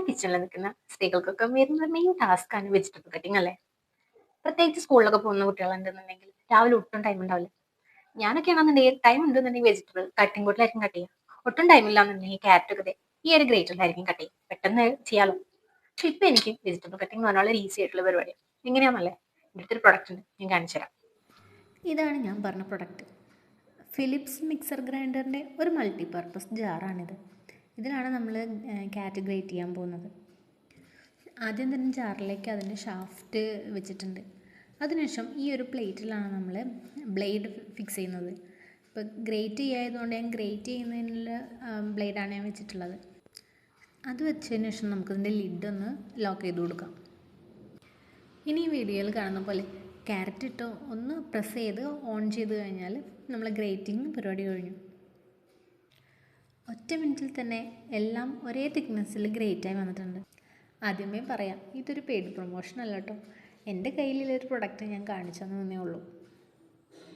കിച്ചണിൽ നിൽക്കുന്ന സ്ത്രീകൾക്കൊക്കെ വരുന്ന മെയിൻ ടാസ്ക്കാണ് വെജിറ്റബിൾ കട്ടിങ് അല്ലേ? പ്രത്യേകിച്ച് സ്കൂളിലൊക്കെ പോകുന്ന കുട്ടികളുണ്ടെന്നുണ്ടെങ്കിൽ രാവിലെ ഒട്ടും ടൈം ഉണ്ടാവില്ല. ഞാനൊക്കെ ആണെന്നുണ്ടെങ്കിൽ ടൈം ഉണ്ടെന്നുണ്ടെങ്കിൽ വെജിറ്റബിൾ കട്ടിംഗ് ബോർഡിലായിരിക്കും കട്ട് ചെയ്യുക. ഒട്ടും ടൈം ഇല്ലാന്നുണ്ടെങ്കിൽ ക്യാരറ്റ് ഒക്കെ ഈ ഒരു ഗ്രേറ്ററിലായിരിക്കും കട്ട് ചെയ്യും. പെട്ടെന്ന് ചെയ്യാലോ. പക്ഷെ ഇപ്പൊ എനിക്ക് വെജിറ്റബിൾ കട്ടിംഗ് എന്ന് പറഞ്ഞാൽ വളരെ ഈസി ആയിട്ടുള്ള പരിപാടിയാണ്. എങ്ങനെയാണെന്നല്ലേ? എൻ്റെ അടുത്തൊരു പ്രൊഡക്റ്റ് ഉണ്ട്, ഞാൻ കാണിച്ചു തരാം. ഇതാണ് ഞാൻ പറഞ്ഞ പ്രൊഡക്റ്റ്. ഫിലിപ്സ് മിക്സർ ഗ്രൈൻഡറിൻ്റെ ഒരു മൾട്ടിപർപ്പസ് ജാറാണിത്. ഇതിലാണ് നമ്മൾ ക്യാരറ്റ് ഗ്രേറ്റ് ചെയ്യാൻ പോകുന്നത്. ആദ്യം തന്നെ ജാറിലേക്ക് അതിൻ്റെ ഷാഫ്റ്റ് വെച്ചിട്ടുണ്ട്. അതിനുശേഷം ഈ ഒരു പ്ലേറ്റിലാണ് നമ്മൾ ബ്ലേഡ് ഫിക്സ് ചെയ്യുന്നത്. ഇപ്പോൾ ഗ്രേറ്റ് ചെയ്യായതുകൊണ്ട് ഞാൻ ഗ്രേറ്റ് ചെയ്യുന്നതിനുള്ള ബ്ലേഡാണ് ഞാൻ വെച്ചിട്ടുള്ളത്. അത് വെച്ചതിന് ശേഷം നമുക്കതിൻ്റെ ലിഡൊന്ന് ലോക്ക് ചെയ്ത് കൊടുക്കാം. ഇനി ഈ വീഡിയോയിൽ കാണുന്ന പോലെ ക്യാരറ്റ് ഇട്ട് ഒന്ന് പ്രസ് ചെയ്ത് ഓൺ ചെയ്ത് കഴിഞ്ഞാൽ നമ്മൾ ഗ്രേറ്റിംഗ് പരിപാടി കഴിഞ്ഞു. ഒറ്റ മിനിറ്റിൽ തന്നെ എല്ലാം ഒരേ തിക്നെസ്സിൽ ഗ്രേറ്റായി വന്നിട്ടുണ്ട്. ആദ്യമേ പറയാം, ഇതൊരു പെയ്ഡ് പ്രൊമോഷൻ അല്ല കേട്ടോ. എൻ്റെ കയ്യിലൊരു പ്രൊഡക്റ്റ് ഞാൻ കാണിച്ചു തന്നേ ഉള്ളൂ.